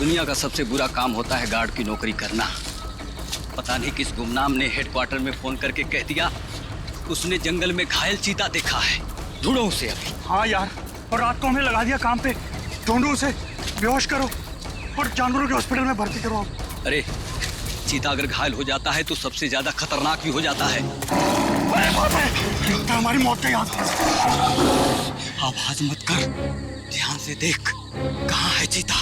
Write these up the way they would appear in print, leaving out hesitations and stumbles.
दुनिया का सबसे बुरा काम होता है गार्ड की नौकरी करना। पता नहीं किस गुमनाम ने हेडक्वार्टर में फोन करके कह दिया उसने जंगल में घायल चीता देखा है। ढूंढो उसे अभी। हाँ यार, और रात को हमें लगा दिया काम पे। ढूंढो उसे, बेहोश करो और जानवरों के हॉस्पिटल में भर्ती करो। अरे चीता अगर घायल हो जाता है तो सबसे ज्यादा खतरनाक भी हो जाता है। हमारी मौत का याद। आवाज मत कर, ध्यान से देख कहाँ है चीता।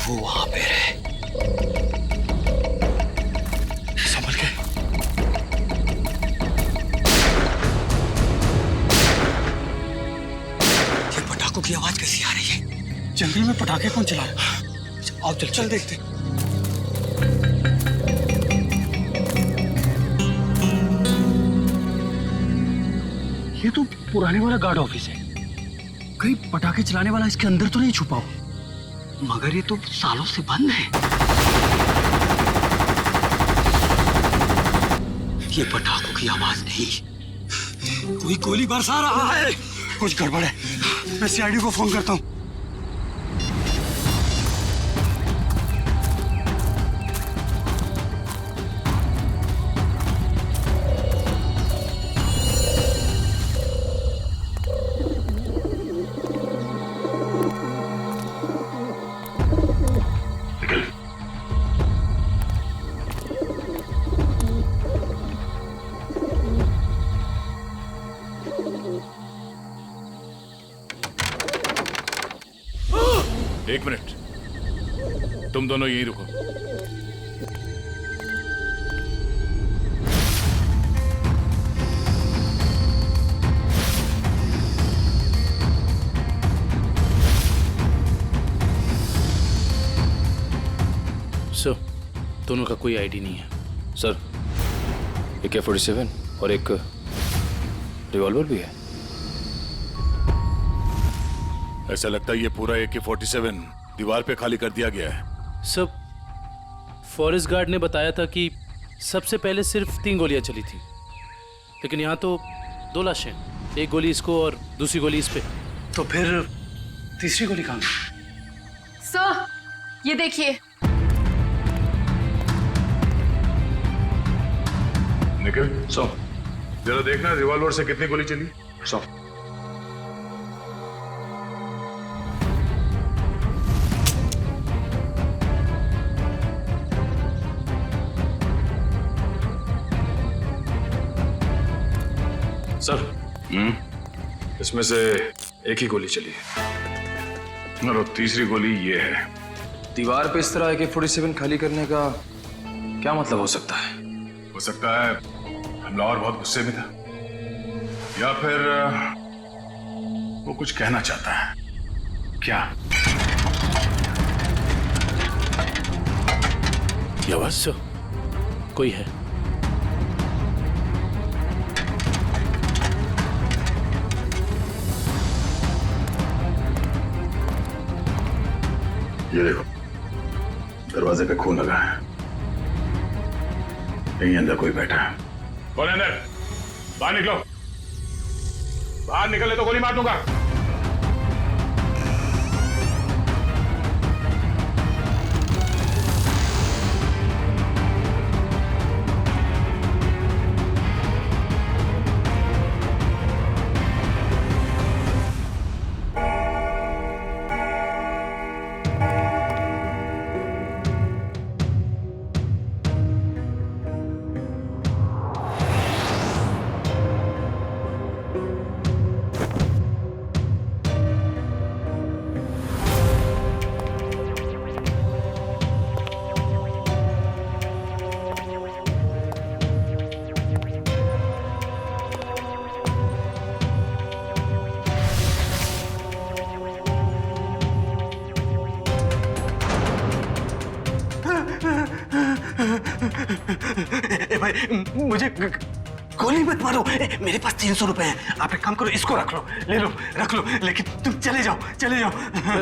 वो वहां पे है। संभल के। ये पटाखों की आवाज कैसी आ रही है? जंगल में पटाखे कौन चला रहा है? आओ चल देखते। ये तो पुराने वाला गार्ड ऑफिस है। कहीं पटाखे चलाने वाला इसके अंदर तो नहीं छुपा हो? मगर ये तो सालों से बंद है। ये पटाखों की आवाज नहीं, कोई गोली बरसा रहा है। कुछ गड़बड़ है, मैं सीआईडी को फोन करता हूँ। एक मिनट, तुम दोनों यहीं रुको। सर, दोनों का कोई आईडी नहीं है। सर, AK-47 और एक रिवॉल्वर भी है। ऐसा लगता है ये पूरा AK-47 दीवार पे खाली कर दिया गया है। सब फॉरेस्ट गार्ड ने बताया था कि सबसे पहले सिर्फ 3 गोलियां चली थी, लेकिन यहाँ तो 2 लाशें, एक गोली इसको और दूसरी गोली इस पे। तो फिर तीसरी गोली कहाँ? सर, ये देखिए। निखिल, जरा देखना रिवॉल्वर से कितनी गोली चली। सर, इसमें से एक ही गोली चली है और तीसरी गोली ये है। दीवार पे इस तरह AK-47 खाली करने का क्या मतलब हो सकता है? हो सकता है हमलावर बहुत गुस्से में था, या फिर वो कुछ कहना चाहता है। क्या ये आवाज? सर, कोई है। ये देखो, दरवाजे पे खून लगा है। यहीं अंदर कोई बैठा है। कौन है अंदर? बाहर निकलो। बाहर निकले तो गोली मार दूंगा। भाई मुझे गोली मत मारो। मेरे पास 300 रुपए हैं। आप एक काम करो, इसको रख लो, ले लो, रख लो, लेकिन तुम चले जाओ, चले जाओ।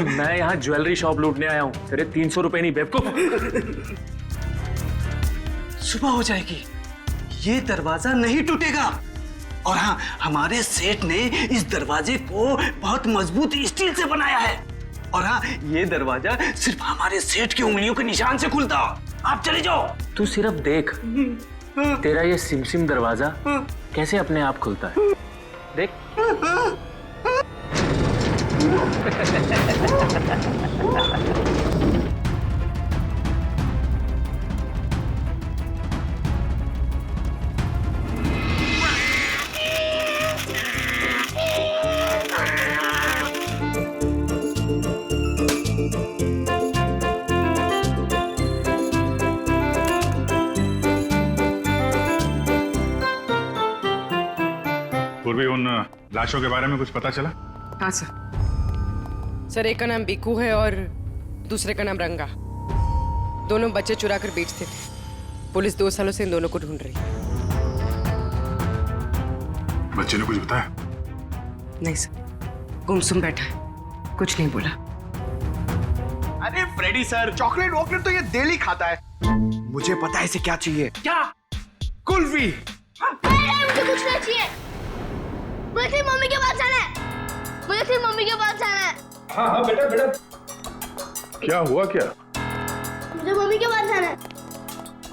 मैं यहाँ ज्वेलरी शॉप लूटने आया हूँ, तेरे 300 रुपए नहीं बेवकूफ। सुबह हो जाएगी, ये दरवाजा नहीं टूटेगा। और हाँ, हमारे सेठ ने इस दरवाजे को बहुत मजबूत स्टील से बनाया है। और हाँ, ये दरवाजा सिर्फ हमारे सेठ की उंगलियों के निशान से खुलता। आप चले जाओ। तू सिर्फ देख, तेरा ये सिमसिम दरवाजा कैसे अपने आप खुलता है। देख। पूर्वी, उन लाशों के बारे में कुछ पता चला? हाँ सर, एक का नाम बीकू है और दूसरे का नाम रंगा। दोनों बच्चे चुरा कर बेचते थे। पुलिस 2 सालों से इन दोनों को ढूंढ रही है। बच्चे ने कुछ बताया? नहीं सर, गुमसुम बैठा है, कुछ नहीं बोला। अरे फ्रेडी सर, चॉकलेट वॉकलेट तो ये डेली खाता है। मुझे पता है इसे क्या चाहिए। क्या? कुल्फी। मुझे कुछ नहीं चाहिए। मुझे तेरी मम्मी के पास जाना है। मुझे तेरी मम्मी के पास जाना है। हाँ हाँ बेटा बेटा। क्या हुआ क्या? मुझे मम्मी के पास जाना है।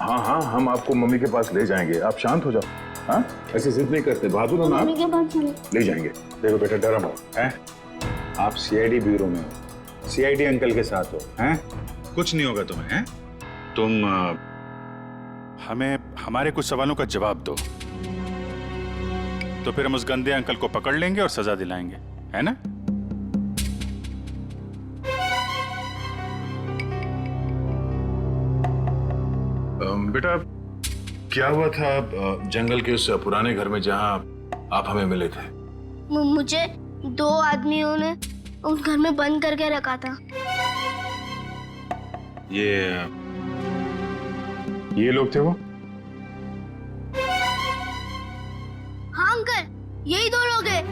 हाँ हाँ, हम आपको मम्मी के पास ले जाएंगे, आप शांत हो जाओ। हाँ, ऐसे जिद नहीं करते, बहादुर हो ना। मम्मी के पास जाना है। ले जाएंगे। देखो बेटा, डरो मत, हैं? आप सीआईडी ब्यूरो में हो, सीआईडी अंकल के साथ हो, हैं? कुछ नहीं होगा तुम्हें, हैं? तुम हमें हमारे कुछ सवालों का जवाब दो, तो फिर हम उस गंदे अंकल को पकड़ लेंगे और सजा दिलाएंगे, है ना? बेटा, क्या हुआ था जंगल के उस पुराने घर में जहां आप हमें मिले थे? मुझे 2 आदमियों ने उस घर में बंद करके रखा था। ये लोग थे वो? हाँ अंकल, यही 2 लोग हैं।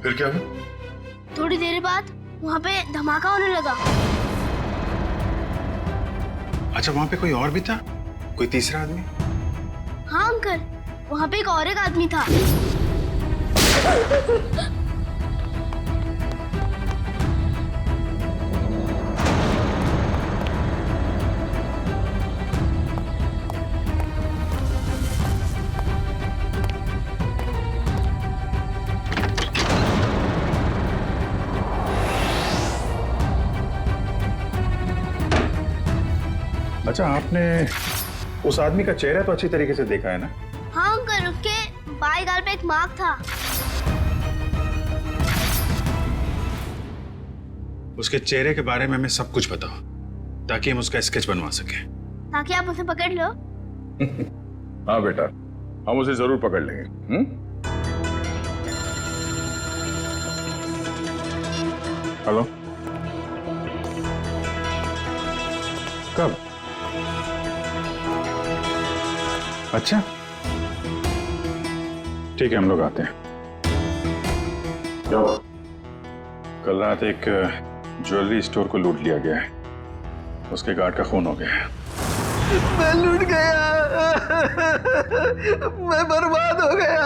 फिर क्या हुआ? थोड़ी देर बाद वहाँ पे धमाका होने लगा। अच्छा, वहां पे कोई और भी था? कोई तीसरा आदमी? हाँ अंकल, वहाँ पे एक आदमी था। अच्छा, आपने उस आदमी का चेहरा तो अच्छी तरीके से देखा है ना? हाँ अंकल, उसके बाएं गाल पे एक मार्क था। उसके चेहरे के बारे में हमें सब कुछ बताओ, ताकि हम उसका स्केच बनवा सकें। ताकि आप उसे पकड़ लो। हाँ बेटा, हम उसे जरूर पकड़ लेंगे। हेलो, कब? अच्छा, ठीक है, हम लोग आते हैं। जाओ। कल रात एक ज्वेलरी स्टोर को लूट लिया गया है, उसके गार्ड का खून हो गया है। मैं लूट गया, मैं बर्बाद हो गया।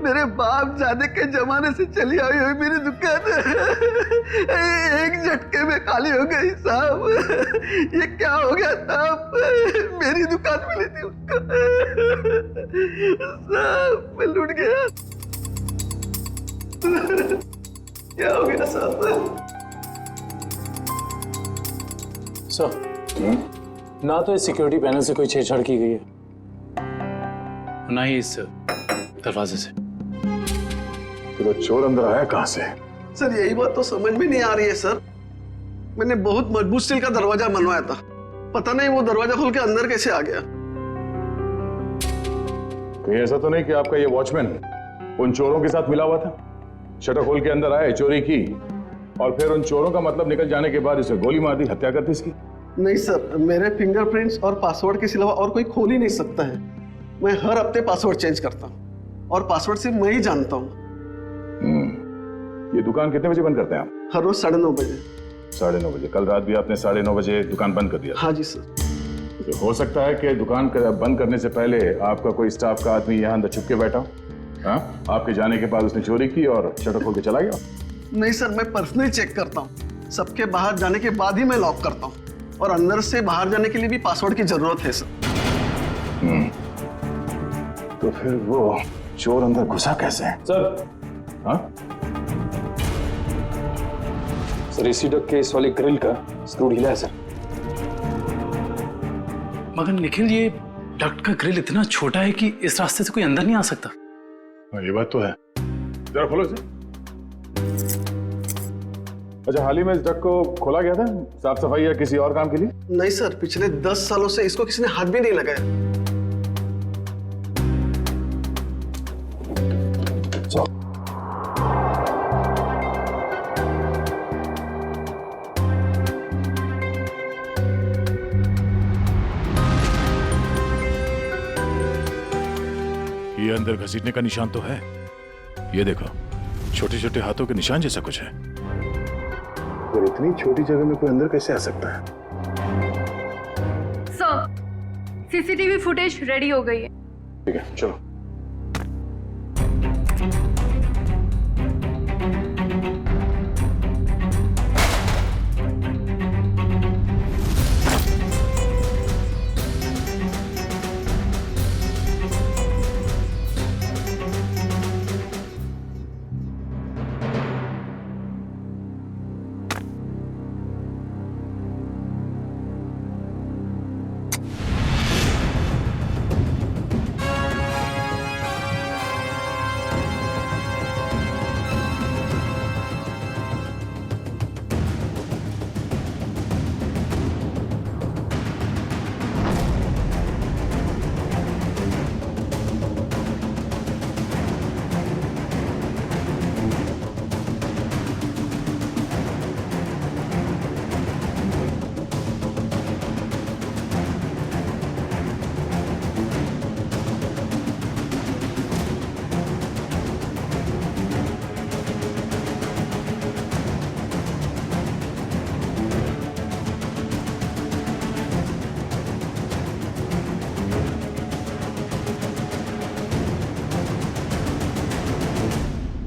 मेरे बाप जाने के जमाने से चली आई हुई मेरी दुकान एक झटके में खाली हो गई साहब। ये क्या हो गया साहब? मेरी दुकान मिली थी उसको साहब, मैं लूट गया। क्या हो गया साहब? सर, ना तो इस सिक्योरिटी पैनल से कोई छेड़छाड़ की गई है, ना ही इस दरवाजे से। तो चोर अंदर आया कहां से? सर, यही बात तो समझ में नहीं आ रही है सर। मैंने बहुत मजबूत स्टील का दरवाजा बनवाया था, पता नहीं वो दरवाजा खोल के अंदर कैसे आ गया। कहीं ऐसा तो नहीं कि आपका ये वॉचमैन उन चोरों के साथ मिला हुआ था? शटर खोल के अंदर आए, चोरी की, और फिर उन चोरों का मतलब निकल जाने के बाद इसे गोली मार दी, हत्या कर दी इसकी? नहीं सर, मेरे फिंगरप्रिंट्स और पासवर्ड के सिवा और कोई खोल ही नहीं सकता है। मैं हर हफ्ते पासवर्ड चेंज करता हूँ और पासवर्ड सिर्फ मैं ही जानता हूँ। ये दुकान कितने बजे बंद करते हैं आप? हर रोज 9:30 बजे। 9:30 बजे? कल रात भी आपने 9:30 बजे दुकान बंद कर दिया? हाँ जी सर। तो हो सकता है कि दुकान बंद करने से पहले आपका कोई स्टाफ का आदमी यहाँ अंदर छुप के बैठा हो। हाँ, आपके जाने के बाद उसने चोरी की और शटर खोल के चला गया। नहीं सर, मैं पर्सनली चेक करता हूँ। सबके बाहर जाने के बाद ही मैं लॉक करता हूँ, और अंदर से बाहर जाने के लिए भी पासवर्ड की जरूरत है सर। तो फिर वो चोर अंदर घुसा कैसे है? सर, हाँ? सर एसी डक के इस वाले ग्रिल का स्क्रू ढीला है सर। मगर निखिल, ये डक्ट का ग्रिल इतना छोटा है कि इस रास्ते से कोई अंदर नहीं आ सकता। हाँ, ये बात तो है। जरा खोलो इसे। अच्छा, हाल ही में इस डक को खोला गया था साफ सफाई या किसी और काम के लिए? नहीं सर, पिछले 10 सालों से इसको किसी ने हाथ भी नहीं लगाया। ये अंदर घसीटने का निशान तो है। ये देखो, छोटे छोटे हाथों के निशान जैसा कुछ है। और इतनी छोटी जगह में कोई अंदर कैसे आ सकता है? सर, सीसीटीवी फुटेज रेडी हो गई है। ठीक है, चलो।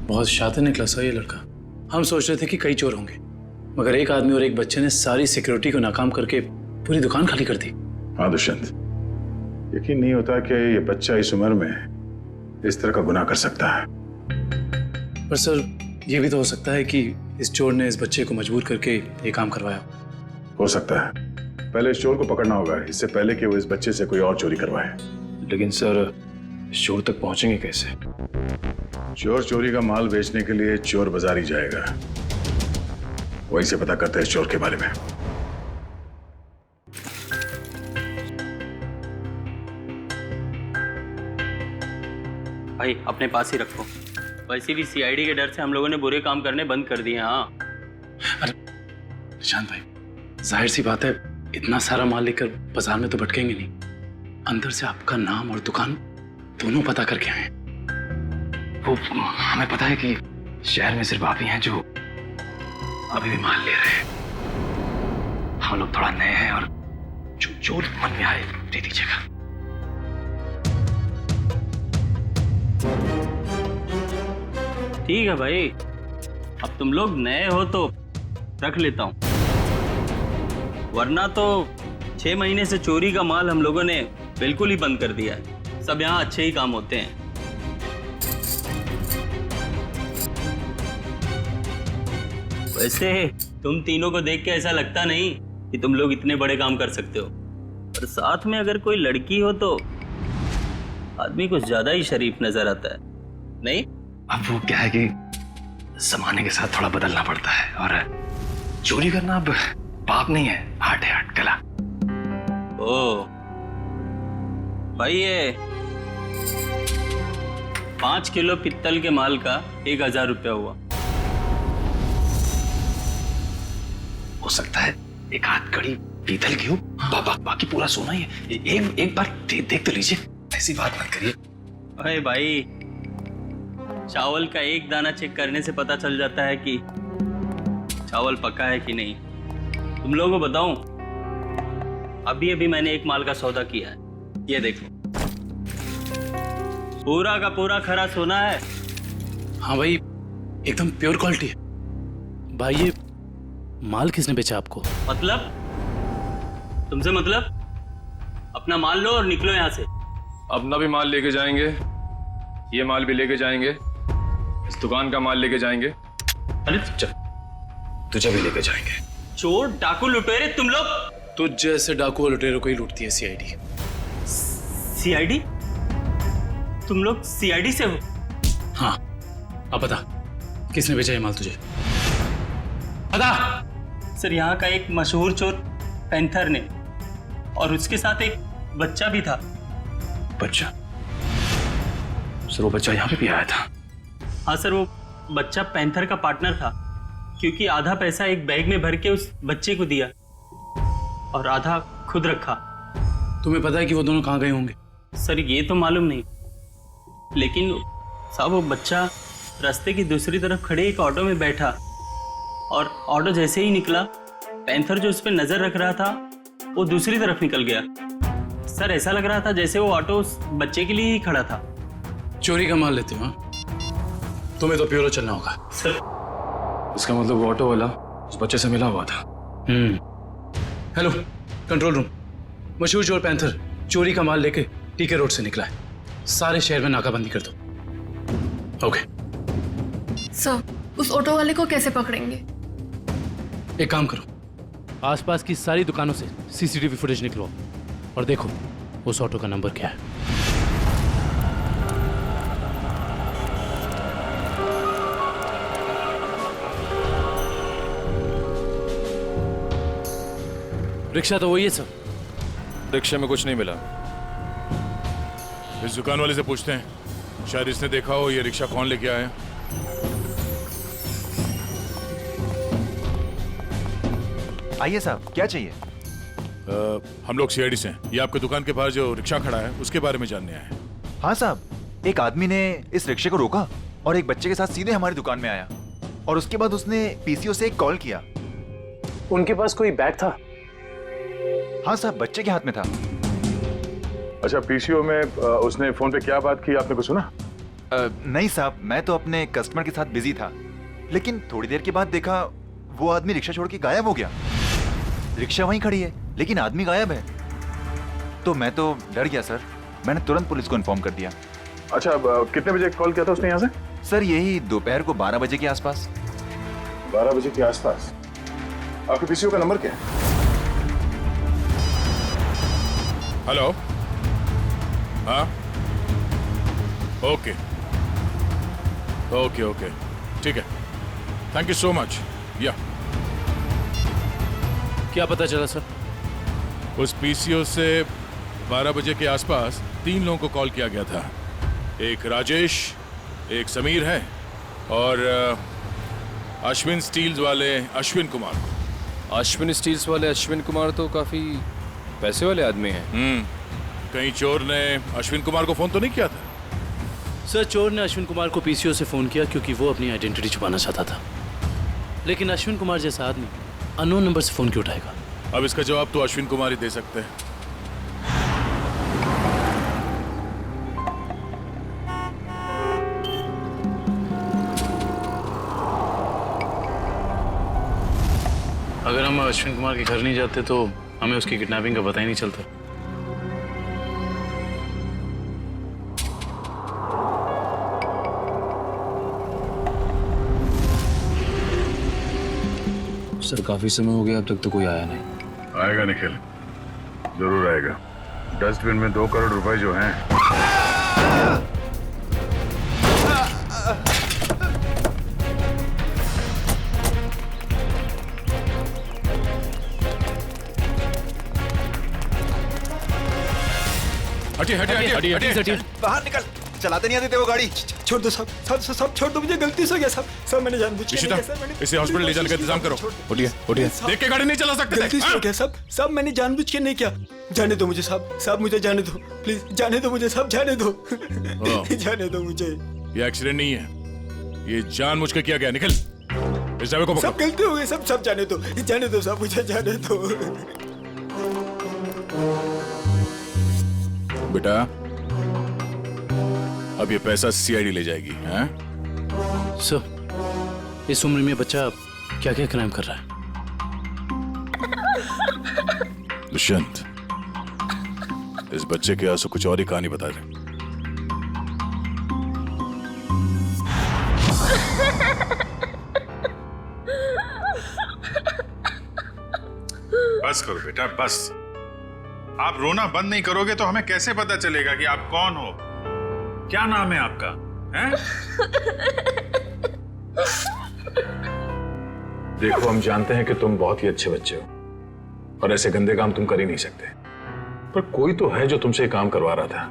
बहुत शातिर निकला सा ये लड़का। हम सोच रहे थे कि कई चोर होंगे, मगर एक आदमी और एक बच्चे ने सारी सिक्योरिटी को नाकाम करके पूरी दुकान खाली कर दी। हाँ दुष्यंत, यकीन नहीं होता कि ये बच्चा इस उम्र में इस तरह का गुनाह कर सकता है। पर सर, ये भी तो हो सकता है कि इस चोर ने इस बच्चे को मजबूर करके ये काम करवाया। हो सकता है। पहले इस चोर को पकड़ना होगा, इससे पहले कि वो इस बच्चे से कोई और चोरी करवाए। लेकिन सर, चोर तक पहुंचेंगे कैसे? चोर चोरी का माल बेचने के लिए चोर बाजार ही जाएगा। वहीं से पता करते हैं इस चोर के बारे में। भाई अपने पास ही रखो। वैसे भी सीआईडी के डर से हम लोगों ने बुरे काम करने बंद कर दिए। हाँ अरे निशांत भाई, जाहिर सी बात है, इतना सारा माल लेकर बाजार में तो भटकेंगे नहीं। अंदर से आपका नाम और दुकान दोनों पता करके आए। वो हमें पता है कि शहर में सिर्फ आप ही हैं जो अभी भी माल ले रहे हैं। हम लोग थोड़ा नए हैं और जो मन में आए दे दीजिएगा। ठीक है भाई, अब तुम लोग नए हो तो रख लेता हूं, वरना तो 6 महीने से चोरी का माल हम लोगों ने बिल्कुल ही बंद कर दिया है। सब यहाँ अच्छे ही काम होते हैं। वैसे तुम तीनों को देख के ऐसा लगता नहीं कि तुम लोग इतने बड़े काम कर सकते हो, और साथ में अगर कोई लड़की हो तो आदमी कुछ ज्यादा ही शरीफ नजर आता है, नहीं? अब वो क्या है कि जमाने के साथ थोड़ा बदलना पड़ता है, और चोरी करना अब पाप नहीं है, आर्ट है, आर्ट कला। ओ भाई, ये 5 किलो पित्तल के माल का 1000 रुपया हुआ। हो सकता है एक हाथ कड़ी पीतल की हो, बाकी पूरा सोना ही है। एक बार देख तो लीजिए, ऐसी बात मत करिए। अरे भाई, चावल का एक दाना चेक करने से पता चल जाता है कि चावल पका है कि नहीं। तुम लोगों को बताऊं, अभी अभी मैंने एक माल का सौदा किया है, ये देखो, पूरा का पूरा खरा सोना है। हाँ भाई, एकदम प्योर क्वालिटी है। भाई ये माल किसने बेचा आपको? मतलब? तुमसे मतलब? अपना माल लो और निकलो यहाँ से। अपना भी माल लेके जाएंगे, ये माल भी लेके जाएंगे, इस दुकान का माल लेके जाएंगे। अरे तुझे भी लेके जाएंगे। चोर डाकू लुटेरे तुम लोग। तुझ जैसे डाकू और लुटेरों को ही लूटती है सीआईडी। सीआईडी? तुम लोग सीआईडी से हो? हाँ, अब बता किसने बेचा ये माल तुझे? बता। सर, यहाँ का एक मशहूर चोर पैंथर ने, और उसके साथ एक बच्चा भी था। बच्चा? सर वो बच्चा यहाँ पे भी आया था? हाँ सर, वो बच्चा पैंथर का पार्टनर था, क्योंकि आधा पैसा एक बैग में भर के उस बच्चे को दिया और आधा खुद रखा। तुम्हें पता है कि वो दोनों कहाँ गए होंगे? सर ये तो मालूम नहीं, लेकिन साहब वो बच्चा रास्ते की दूसरी तरफ खड़े एक ऑटो में बैठा, और ऑटो जैसे ही निकला, पैंथर जो उस पर नजर रख रहा था वो दूसरी तरफ निकल गया। सर ऐसा लग रहा था जैसे वो ऑटो उस बच्चे के लिए ही खड़ा था। चोरी का माल लेते हो? तुम्हें तो प्योरो चलना होगा। सर इसका मतलब वो ऑटो वाला उस बच्चे से मिला हुआ था। हेलो कंट्रोल रूम, मशहूर चोर पैंथर चोरी का माल लेके टीके रोड से निकला है। सारे शहर में नाकाबंदी कर दो। ओके सर, उस ऑटो वाले को कैसे पकड़ेंगे? एक काम करो, आसपास की सारी दुकानों से सीसीटीवी फुटेज निकलवाओ और देखो उस ऑटो का नंबर क्या है। रिक्शा तो वही है सर। रिक्शे में कुछ नहीं मिला। इस दुकान वाले से पूछते हैं, शायद इसने देखा हो ये रिक्शा कौन लेके आया। आइए साहब, क्या चाहिए? हम लोग सीआईडी से हैं। ये आपके दुकान के बाहर जो रिक्शा खड़ा है उसके बारे में जानने आए हैं। हाँ साहब, एक आदमी ने इस रिक्शे को रोका और एक बच्चे के साथ सीधे हमारी दुकान में आया, और उसके बाद उसने पीसीओ से एक कॉल किया। उनके पास कोई बैग था? हाँ साहब, बच्चे के हाथ में था। अच्छा, पीसीओ में उसने फोन पे क्या बात की, आपने कुछ सुना? नहीं साहब, मैं तो अपने कस्टमर के साथ बिजी था, लेकिन थोड़ी देर के बाद देखा वो आदमी रिक्शा छोड़ के गायब हो गया। रिक्शा वहीं खड़ी है लेकिन आदमी गायब है। तो मैं तो डर गया सर, मैंने तुरंत पुलिस को इन्फॉर्म कर दिया। अच्छा, कितने बजे कॉल किया था उसने यहाँ से? सर यही दोपहर को 12 बजे के आसपास। 12 बजे के आसपास। आपके पीसीओ का नंबर क्या है? हेलो, हाँ, ओके ओके ओके, ठीक है, थैंक यू सो मच। या क्या पता चला सर? उस पीसीओ से 12 बजे के आसपास 3 लोगों को कॉल किया गया था। एक राजेश, एक समीर है, और अश्विन स्टील्स वाले अश्विन कुमार। अश्विन स्टील्स वाले अश्विन कुमार तो काफी पैसे वाले आदमी हैं। कहीं चोर ने अश्विन कुमार को फोन तो नहीं किया था? सर चोर ने अश्विन कुमार को पीसीओ से फोन किया क्योंकि वो अपनी आइडेंटिटी छुपाना चाहता था, लेकिन अश्विन कुमार जैसा आदमी अननोन नंबर से फोन क्यों उठाएगा? अब इसका जवाब तो अश्विन कुमार ही दे सकते हैं। अगर हम अश्विन कुमार के घर नहीं जाते तो हमें उसकी किडनैपिंग का पता ही नहीं चलता। सर काफी समय हो गया, अब तक तो कोई आया नहीं। आएगा निखिल, जरूर आएगा। डस्टबिन में 2 करोड़ रुपए जो हैं। हटिए हटिए हटिए हटिए। बाहर निकल, चलाते नहीं आते थे वो गाड़ी। छोड़ दो साहब, सब छोड़ दो, मुझे गलती से हो गया साहब। सब मैंने जानबूझ के नहीं किया सर, मैंने इसे हॉस्पिटल ले जाने का इंतजाम करो। उठिए उठिए, देख के गाड़ी नहीं चला सकते। गलती से हो गया सब मैंने जानबूझ के नहीं किया। जाने दो मुझे साहब, मुझे जाने दो प्लीज, जाने दो मुझे साहब, जाने दो जाने दो मुझे। ये एक्सीडेंट नहीं है, ये जानबूझ के किया गया। निकल, इस ड्राइवर को पकड़ो। सब गलती हो गई, सब जाने दो साहब, मुझे जाने दो। बेटा, अब ये पैसा सीआईडी ले जाएगी, हैं? सर, इस उम्र में बच्चा क्या क्या क्राइम कर रहा है? दुष्यंत, इस बच्चे के आंसू कुछ और ही कहानी बता दे। बस करो बेटा, बस। आप रोना बंद नहीं करोगे तो हमें कैसे पता चलेगा कि आप कौन हो? क्या नाम है आपका? हैं? देखो, हम जानते हैं कि तुम बहुत ही अच्छे बच्चे हो और ऐसे गंदे काम तुम कर ही नहीं सकते, पर कोई तो है जो तुमसे काम करवा रहा था।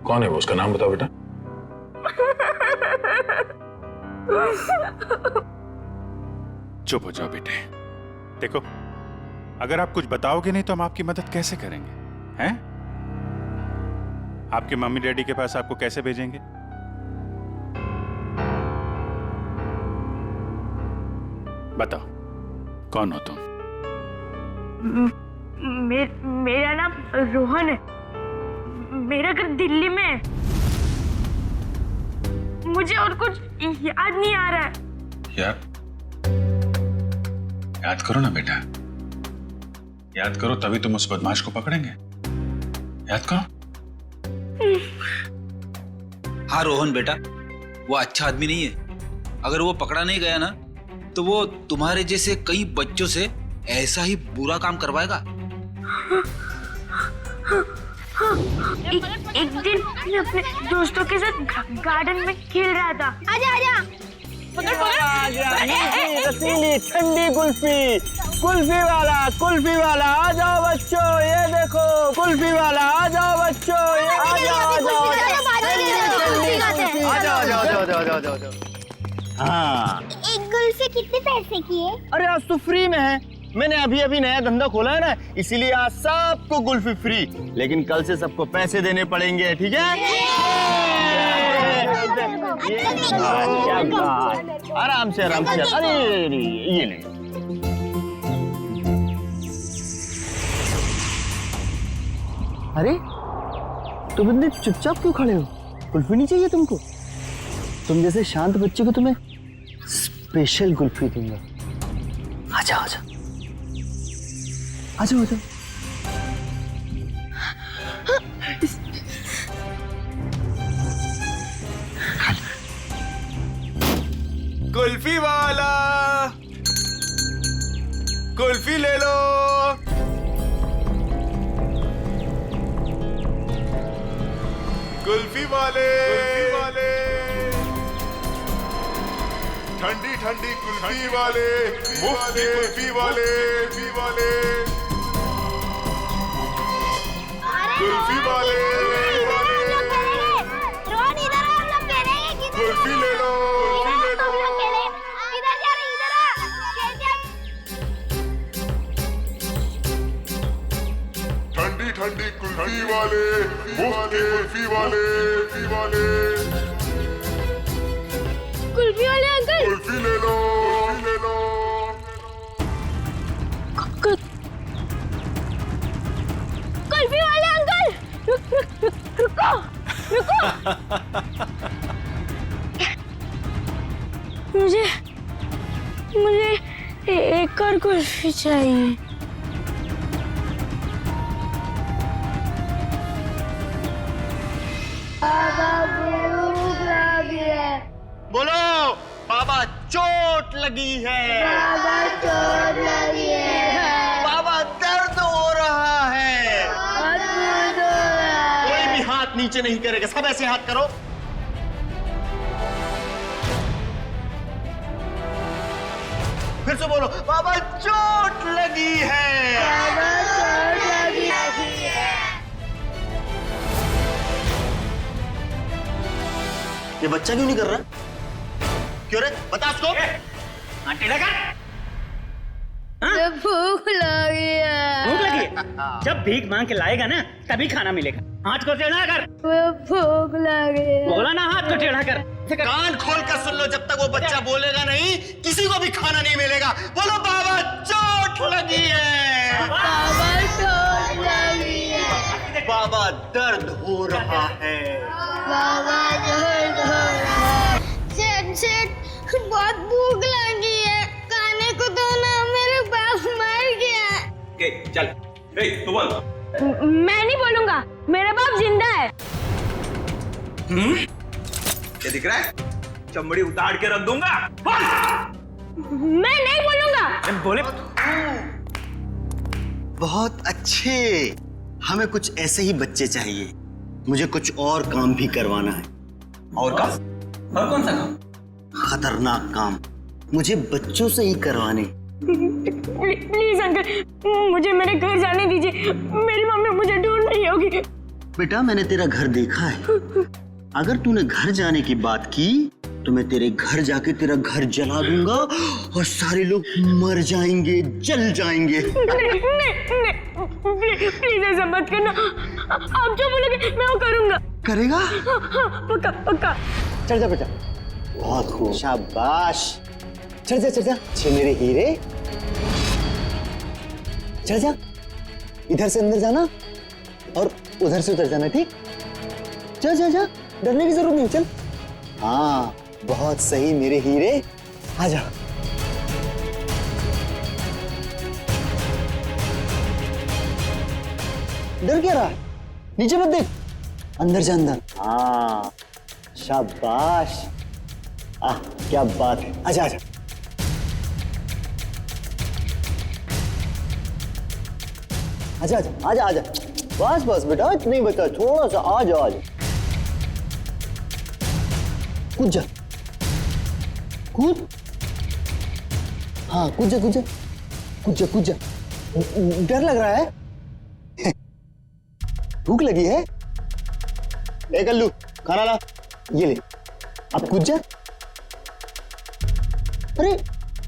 कौन है वो? उसका नाम बताओ बेटा। चुप हो जाओ बेटे। देखो, अगर आप कुछ बताओगे नहीं तो हम आपकी मदद कैसे करेंगे? हैं? आपके मम्मी डैडी के पास आपको कैसे भेजेंगे? बताओ, कौन हो तुम? मेरा नाम रोहन है। मेरा घर दिल्ली में है। मुझे और कुछ याद नहीं आ रहा है। याद करो ना बेटा, याद करो, तभी तुम उस बदमाश को पकड़ेंगे। याद करो। हाँ रोहन बेटा, वो अच्छा आदमी नहीं है। अगर वो पकड़ा नहीं गया ना तो वो तुम्हारे जैसे कई बच्चों से ऐसा ही बुरा काम करवाएगा। एक दिन मैं अपने दोस्तों के साथ गार्डन में खेल रहा था। आजा आजा, रसीली ठंडी कुल्फी, कुल्फी वाला आ जाओ बच्चों, ये देखो कुल्फी वाला आ जाओ बच्चों, आ जाओ। हाँ, एक कुल्फी कितने पैसे की है? अरे आज तो फ्री में है। मैंने अभी नया धंधा खोला है ना, इसीलिए आज सबको कुल्फी फ्री, लेकिन कल से सबको पैसे देने पड़ेंगे, ठीक है? आराम से। अरे ये ले। अरे तो बंदे चुपचाप क्यों खड़े हो? कुल्फी नहीं चाहिए तुमको? तुम जैसे शांत बच्चे को तुम्हें स्पेशल कुल्फी दूंगा। आजा। कुल्फी वाला, कुल्फी ले लो। कुल्फी वाले, ठंडी कुल्फी वाले, मुफ्त कुल्फी वाले, कुल्फी वाले, रोहन इधर आ, हम लोग कह रहे हैं कि कुल्फी ले लो। ठंडी कुल्फी वाले, मुफ्त कुल्फी वाले, कुल्फी वाले अंकल, कुल्फी ले लो। कुल्फी वाले अंकल, रुको। मुझे एक और कुल्फी चाहिए। बोलो, बाबा चोट लगी है। बाबा दर्द हो रहा है। कोई भी हाथ नीचे नहीं करेगा, सब ऐसे हाथ करो। फिर से बोलो, बाबा चोट लगी है। ये बच्चा क्यों नहीं कर रहा? क्यों रे? बता उसको। आंटी लगा। भूख लगी है। जब भीख मांग के लाएगा ना तभी खाना मिलेगा। हाथ को टेढ़ा कर। भूख लगी है। बोला ना, हाथ को टेढ़ा कर। कान खोल कर सुन लो, जब तक वो बच्चा बोलेगा नहीं किसी को भी खाना नहीं मिलेगा। बोलो, बाबा चोट लगी है। बाबा चोट लगी है। बाबा दर्द हो रहा है। बाबा दर्द हो रहा है। सेठ बहुत भूख लगी है, खाने को दो ना, मेरे बाप मर गया। चल तू बोल। मैं नहीं बोलूंगा, मेरा बाप जिंदा है। क्या दिख रहा है? चमड़ी उतार के रख दूंगा। मैं नहीं बोलूंगा। बोले बहुत अच्छे, हमें कुछ ऐसे ही बच्चे चाहिए। मुझे कुछ और काम भी करवाना है। और काम? और कौन सा काम? खतरनाक काम, मुझे बच्चों से ही करवाने। प्लीज अंकल, मुझे मेरे घर जाने दीजिए, मेरी मम्मी मुझे ढूंढ रही होगी। बेटा मैंने तेरा घर देखा है, अगर तूने घर जाने की बात की तो मैं तेरे घर जाके तेरा घर जला दूंगा और सारे लोग मर जाएंगे, जल जाएंगे। प्लीज ऐसा मत करना, आप जो बोलोगे मैं वो करूंगा। करेगा? पक्का पक्का। चढ़ जा बेटा, बहुत खूब, शाबाश। चढ़ जा छे मेरे हीरे, चढ़ जा। इधर से अंदर जाना और उधर से उधर जाना, ठीक? जा, डरने की जरूरत नहीं, चल। हाँ बहुत सही मेरे हीरे, आजा। डर क्या रहा है? नीचे मत देख, अंदर जा अंदर। हाँ शाबाश, क्या बात है, आजा। आजा। बस बेटा, इतना ही बचा, थोड़ा सा। आजा। कूद जा, कूद। हाँ कूद जा। डर लग रहा है? भूख लगी है? ए कल्लू, खाना ला, ये ले। अब कूद जा। अरे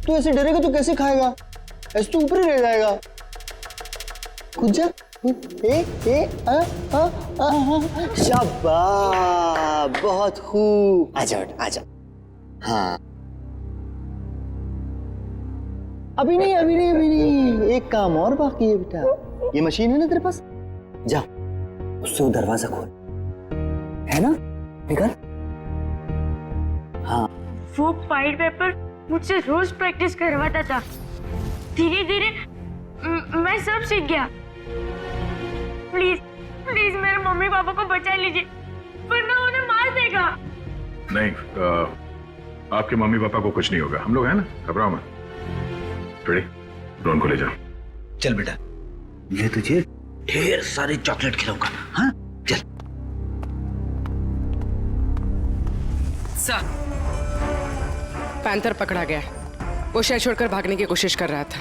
तू ऐसे डरेगा तो कैसे खाएगा? ऐसे तो ऊपर ही रह जाएगा। कूद जा। शाबाश, बहुत खूब। आजा। हाँ अभी नहीं, एक काम और बाकी है बेटा। ये मशीन है ना तेरे पास, जा उससे वो दरवाजा खोल, है ना? निकल। हाँ वो पाइड पेपर मुझसे रोज प्रैक्टिस करवाता था, धीरे धीरे मैं सब सीख गया। प्लीज मेरे मम्मी पापा को बचा लीजिए, वरना उन्हें मार देगा। नहीं, आपके मम्मी पापा को कुछ नहीं होगा, हम लोग हैं ना, घबराओ मत। रेडी, रोहन को ले जाओ। चल बेटा, मैं तुझे ढेर सारे चॉकलेट खिलाऊंगा। हाँ चल। सर, पैंथर पकड़ा गया। वो शहर छोड़कर भागने की कोशिश कर रहा था।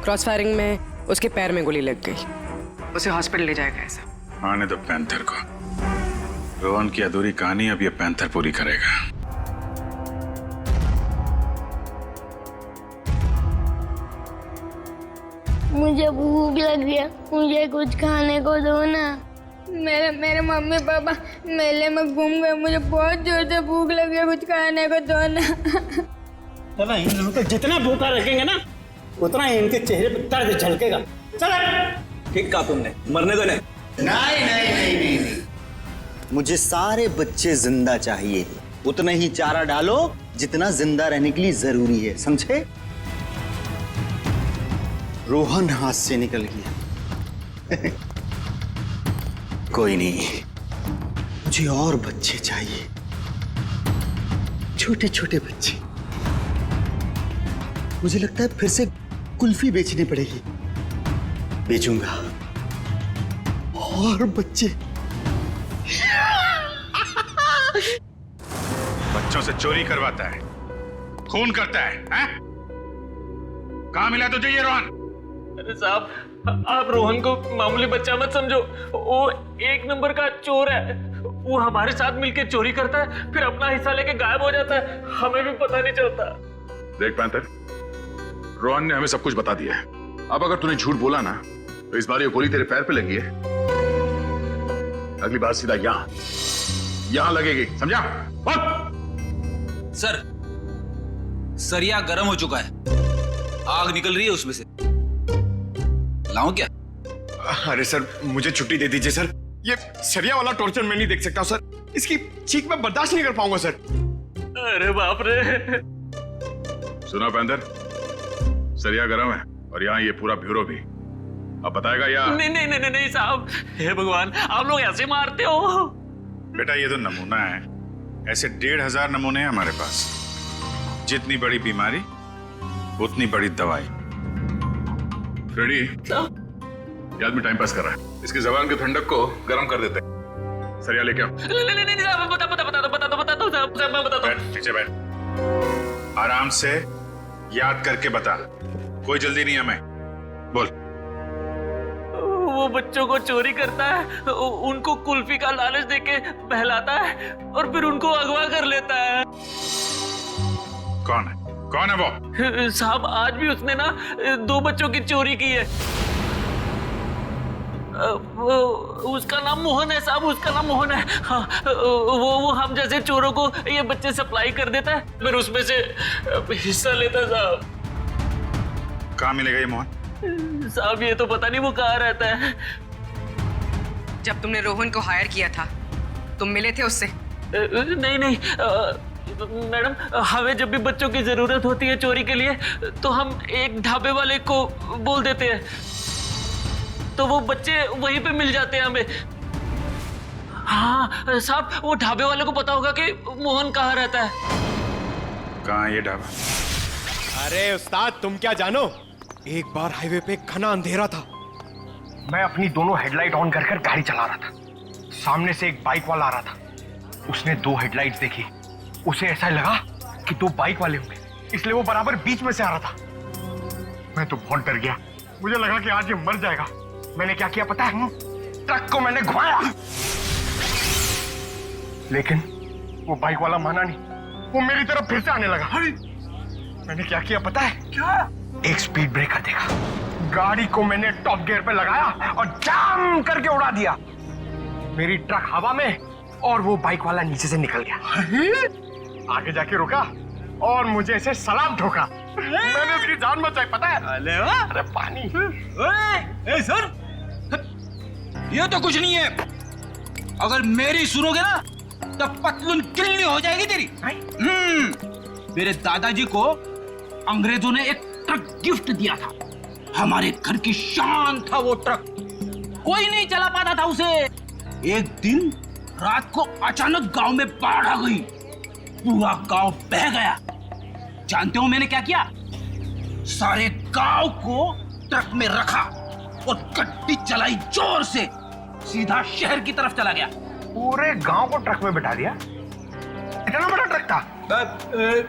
क्रॉस फायरिंग में उसके पैर में गोली लग गई। उसे हॉस्पिटल ले जाएगा। ऐसा आने दो पैंथर को। रोहन की अधूरी कहानी अब ये पैंथर पूरी करेगा। मुझे भूख लग गया, मुझे कुछ खाने को दो ना। मेरे मम्मी पापा मेले में घूम गए, मुझे बहुत जोर से भूख लग गया, कुछ खाने को दो ना। चलो इन लोगों को जितना भूखा रखेंगे ना, उतना ही इनके चेहरे पर दर्द झलकेगा। चलो। ठीक कहा तुमने, मरने दो। नहीं, मुझे सारे बच्चे जिंदा चाहिए। उतना ही चारा डालो जितना जिंदा रहने के लिए जरूरी है, समझे? रोहन हाथ से निकल गया। कोई नहीं, मुझे और बच्चे चाहिए, छोटे छोटे बच्चे। मुझे लगता है फिर से कुल्फी बेचनी पड़ेगी, बेचूंगा और बच्चे। बच्चों से चोरी करवाता है, खून करता है, हैं? कहाँ मिला तुझे ये रोहन? अरे साहब, आप रोहन को मामूली बच्चा मत समझो, वो एक नंबर का चोर है। वो हमारे साथ मिलकर चोरी करता है, फिर अपना हिस्सा लेके गायब हो जाता है, हमें भी पता नहीं चलता। देख पैंथर, रोहन ने हमें सब कुछ बता दिया है। अब अगर तूने झूठ बोला ना, तो इस बार ये गोली तेरे पैर पे लगी है, अगली बार सीधा यहां लगेगी, समझा? सर, सरिया गर्म हो चुका है, आग निकल रही है उसमें से। लाऊं क्या? अरे सर, मुझे छुट्टी दे दीजिए सर, ये सरिया वाला टॉर्चर मैं नहीं देख सकता सर। इसकी चीख मैं बर्दाश्त नहीं कर पाऊंगा सर। अरे बाप रे। सुना पेंदर, सरिया गरम है और यहाँ ये पूरा ब्यूरो भी। अब बताएगा या नहीं नहीं नहीं नहीं साहब, हे भगवान, आप लोग ऐसे मारते हो? बेटा ये तो नमूना है, ऐसे 1500 नमूने हैं हमारे पास। जितनी बड़ी बीमारी उतनी बड़ी दवाई। फ्रेडी, ये आदमी टाइम पास कर रहा है, इसकी जबान की ठंडक को गर्म कर देते हैं। सरिया लेके आओ। नहीं साहब, बता दो साहब, मैं बता बैठ, नीचे बैठ। आराम से याद करके बता, कोई जल्दी नहीं हमें। बोल। वो बच्चों को चोरी करता है, उनको कुल्फी का लालच देके बहलाता है और फिर उनको अगवा कर लेता है। कौन है? कौन है वो? साहब आज भी उसने ना 2 बच्चों की चोरी की है। उसका नाम मोहन है साहब, उसका नाम मोहन है। हाँ, वो हम जैसे चोरों को ये बच्चे सप्लाई कर देता है, फिर उसमें से हिस्सा लेता है साहब। कहाँ मिलेगा ये मोहन? साहब ये तो पता नहीं वो कहाँ रहता है। जब तुमने रोहन को हायर किया था तुम मिले थे उससे? नहीं मैडम, हमें जब भी बच्चों की जरूरत होती है चोरी के लिए तो हम एक ढाबे वाले को बोल देते हैं, तो वो बच्चे वहीं पे मिल जाते हैं हमें। हाँ साहब, वो ढाबे वाले को पता होगा कि मोहन कहाँ रहता है। कहाँ ये ढाबा? अरे उस्ताद, तुम क्या जानो, एक बार हाईवे पे घना अंधेरा था। मैं अपनी दोनों हेडलाइट ऑन कर गाड़ी चला रहा था। सामने से एक बाइक वाला आ रहा था। उसने 2 हेडलाइट्स देखी। उसे ऐसा लगा कि 2 बाइक वाले होंगे, इसलिए वो बराबर बीच में से आ रहा था। मैं तो बहुत डर गया, मुझे लगा कि आज ये मर जाएगा। मैंने क्या किया पता है? ट्रक को मैंने घुमाया, लेकिन वो बाइक वाला माना नहीं, वो मेरी तरफ फिर से आने लगा। मैंने क्या किया पता है? क्या? एक स्पीड ब्रेकर देखा, गाड़ी को मैंने टॉप गियर पे लगाया और जाम करके उड़ा दिया। मेरी ट्रक हवा में और वो बाइक वाला नीचे से निकल गया। आगे जाके रुका और मुझे ऐसे सलाम ठोका। मैंने उसकी जान बचाई पता है? अरे पानी। ए सर, ये तो कुछ नहीं है। अगर मेरी सुनोगे ना तो पतलून किल्ली हो जाएगी तेरी। मेरे दादाजी को अंग्रेजों ने एक ट्रक गिफ्ट दिया था। हमारे घर की शान था वो ट्रक, कोई नहीं चला पाता था उसे। एक दिन रात को अचानक गांव में बाढ़ आ गई, पूरा गांव बह गया। जानते हो मैंने क्या किया? सारे गांव को ट्रक में रखा और गड्डी चलाई जोर से, सीधा शहर की तरफ चला गया। पूरे गांव को ट्रक में बिठा दिया? इतना बड़ा ट्रक था?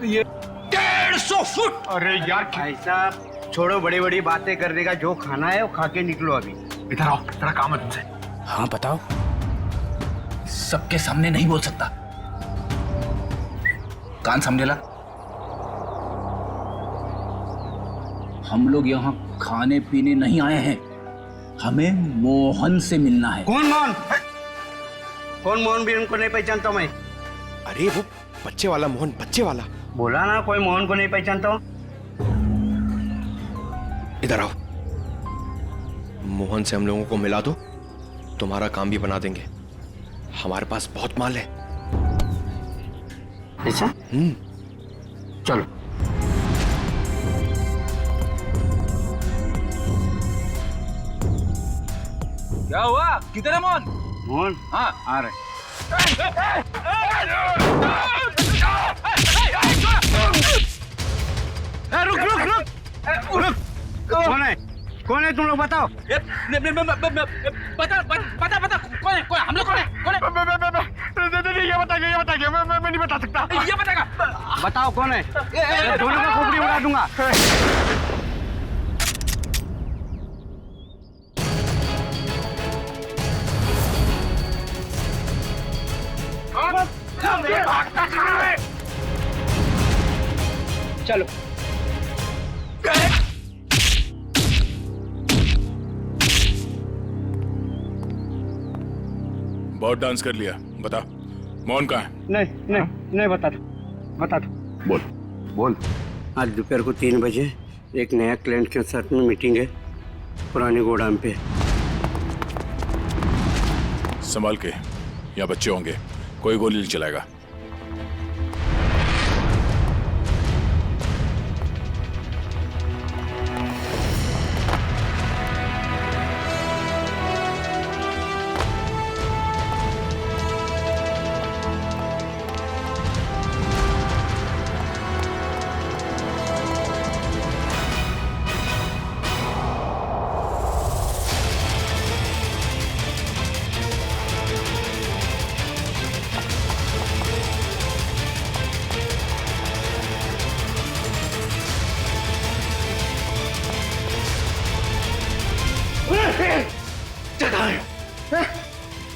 ये 150 फुट। अरे यार भाई साहब छोड़ो, बड़ी बड़ी बातें करने का, जो खाना है वो खा के निकलो अभी। इधर आओ, तेरा काम है तुमसे। हाँ बताओ। सबके सामने नहीं बोल सकता, कान समझे ला। हम लोग यहाँ खाने पीने नहीं आए हैं, हमें मोहन से मिलना है। कौन मोहन? कौन मोहन? भी उनको नहीं पहचानता मैं। अरे वो बच्चे वाला मोहन, बच्चे वाला। बोला ना कोई मोहन को नहीं पहचानता हूँ। इधर आओ, मोहन से हम लोगों को मिला दो, तुम्हारा काम भी बना देंगे। हमारे पास बहुत माल है। ऐसा? चलो। क्या हुआ? किधर है मोहन? मोहन? हाँ आ रहे। रुक रुक रुक रुक। कौन है? कौन है तुम लोग बताओ? बता बता बता, कौन है? कौन है? हम लोग कौन है? कौन है? ये बताइए, मैं नहीं बता सकता। ये बताएगा। बताओ कौन है? दोनों का खोपड़ी उड़ा दूंगा। चलो। बहुत डांस कर लिया, बता मोहन कहाँ है? नहीं बता दो। बोल। आज दोपहर को 3 बजे एक नया क्लाइंट के साथ में मीटिंग है पुराने गोदाम पे। संभाल के, यहाँ बच्चे होंगे, कोई गोली नहीं चलाएगा।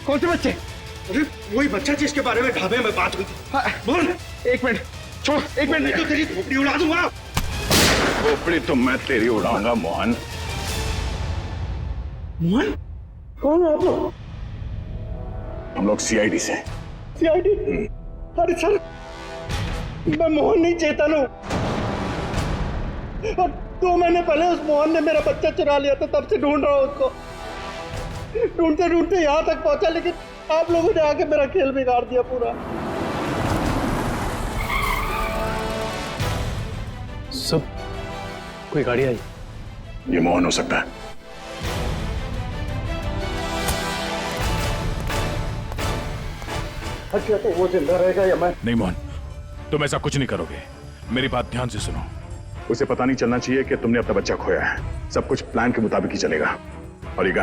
कौन से बच्चे? अरे वही बच्चा जिसके बारे में ढाबे में बात हुई थी। बोल। एक मिनट छोड़, एक मिनट, तो तेरी खोपड़ी उड़ा दूंगा। खोपड़ी तो मैं तेरी उड़ाऊंगा मोहन। मोहन? कौन है आप लोग? हम लोग सीआईडी से। सीआईडी? अरे सर, मैं मोहन नहीं, चेतन हूँ। और 2 महीने पहले उस मोहन ने मेरा बच्चा चुरा लिया था, तब से ढूंढ रहा हूँ उसको। ढूंढते ढूंढते यहाँ तक पहुंचा, लेकिन आप लोगों ने आके मेरा खेल बिगाड़ दिया पूरा। सब कोई गाड़ी आई? ये मोहन हो सकता है। अच्छा, तो वो जिंदा रहेगा या मैं? नहीं मोहन, तुम ऐसा कुछ नहीं करोगे। मेरी बात ध्यान से सुनो। उसे पता नहीं चलना चाहिए कि तुमने अपना बच्चा खोया है। सब कुछ प्लान के मुताबिक ही चलेगा। और ये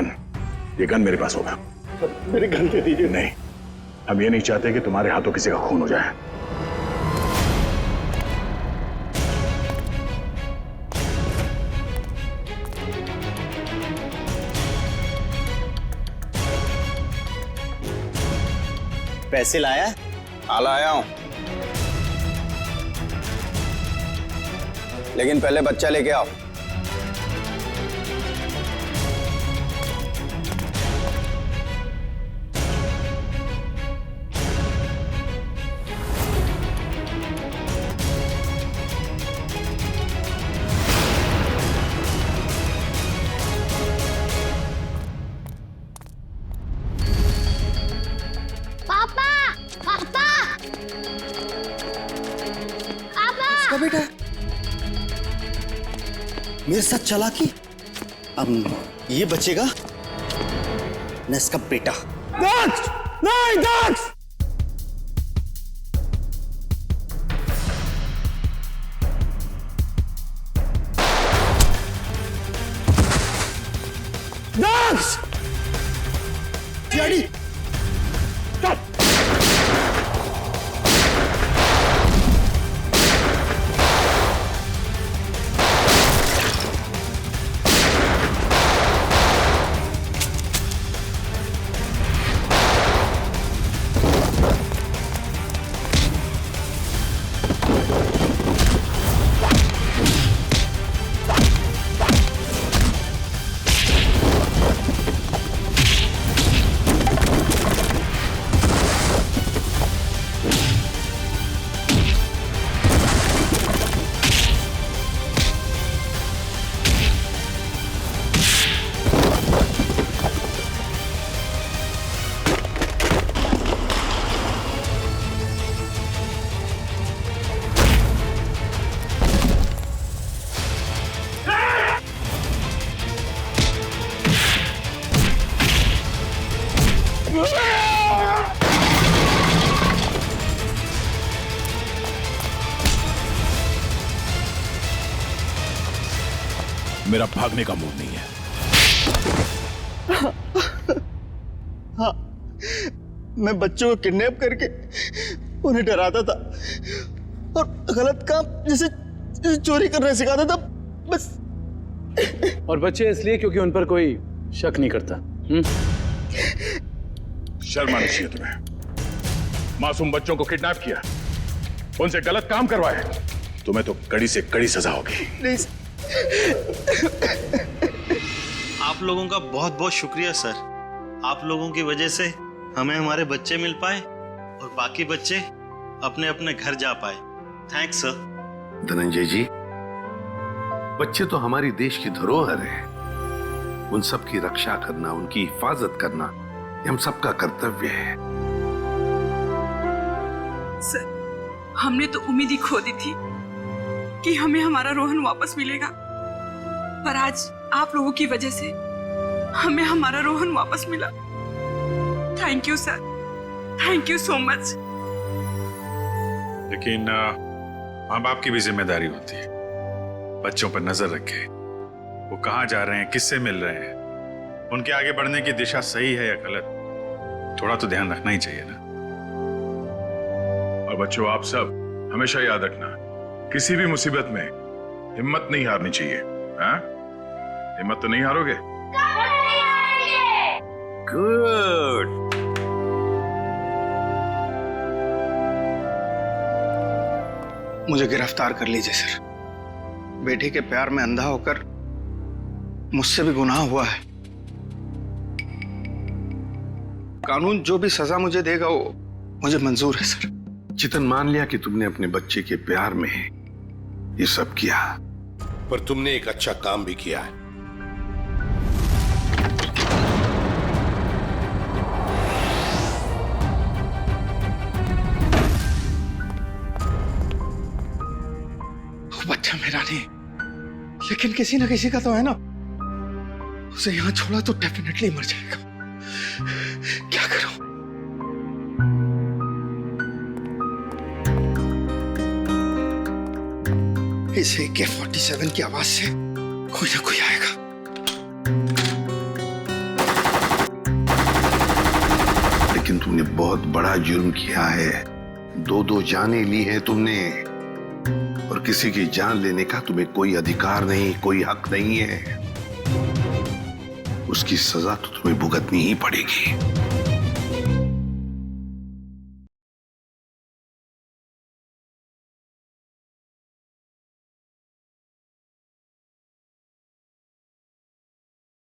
गन मेरे पास होगा। मेरी गन दे दीजिए। नहीं, हम ये नहीं चाहते कि तुम्हारे हाथों किसी का खून हो जाए। पैसे लाया? हाँ लाया हूं, लेकिन पहले बच्चा लेके आओ। पापा, पापा, पापा। बेटा मेरे साथ चालाकी, अब ये बचेगा न इसका बेटा। दक्ष! नहीं दक्ष! दक्ष! डैडी! मेरा भागने का मूड नहीं है। हाँ, मैं बच्चों को किडनैप करके उन्हें डराता था और गलत काम जैसे चोरी करना सिखाता था, बस। और बच्चे इसलिए क्योंकि उन पर कोई शक नहीं करता। शर्म आनी चाहिए तुम्हें। मासूम बच्चों को किडनैप किया, उनसे गलत काम करवाए, तुम्हें तो कड़ी से कड़ी सजा होगी। प्लीज। आप लोगों का बहुत बहुत शुक्रिया सर। आप लोगों की वजह से हमें हमारे बच्चे मिल पाए और बाकी बच्चे अपने अपने घर जा पाए। Thanks sir. धनंजय जी, बच्चे तो हमारी देश की धरोहर है। उन सब की रक्षा करना, उनकी हिफाजत करना ये हम सबका कर्तव्य है। सर, हमने तो उम्मीद ही खो दी थी कि हमें हमारा रोहन वापस मिलेगा, पर आज आप लोगों की वजह से हमें हमारा रोहन वापस मिला। Thank you sir, thank you so much. लेकिन माँ बाप की भी जिम्मेदारी होती है, बच्चों पर नजर रखे, वो कहाँ जा रहे हैं, किससे मिल रहे हैं, उनके आगे बढ़ने की दिशा सही है या गलत, थोड़ा तो ध्यान रखना ही चाहिए ना। और बच्चों, आप सब हमेशा याद रखना, किसी भी मुसीबत में हिम्मत नहीं हारनी चाहिए। हाँ? हिम्मत तो नहीं हारोगे? गुड। मुझे गिरफ्तार कर लीजिए सर। बेटी के प्यार में अंधा होकर मुझसे भी गुनाह हुआ है। कानून जो भी सजा मुझे देगा वो मुझे मंजूर है सर। चितन, मान लिया कि तुमने अपने बच्चे के प्यार में ये सब किया, पर तुमने एक अच्छा काम भी किया है। बच्चा मेरा नहीं, लेकिन किसी ना किसी का तो है ना। उसे यहां छोड़ा तो डेफिनेटली मर जाएगा। क्या करूं? इस AK-47 की आवाज से कोई ना कोई आएगा। लेकिन तुमने बहुत बड़ा जुर्म किया है। 2 जानें ली है तुमने, और किसी की जान लेने का तुम्हें कोई अधिकार नहीं, कोई हक नहीं है। उसकी सजा तो तुम्हें भुगतनी ही पड़ेगी।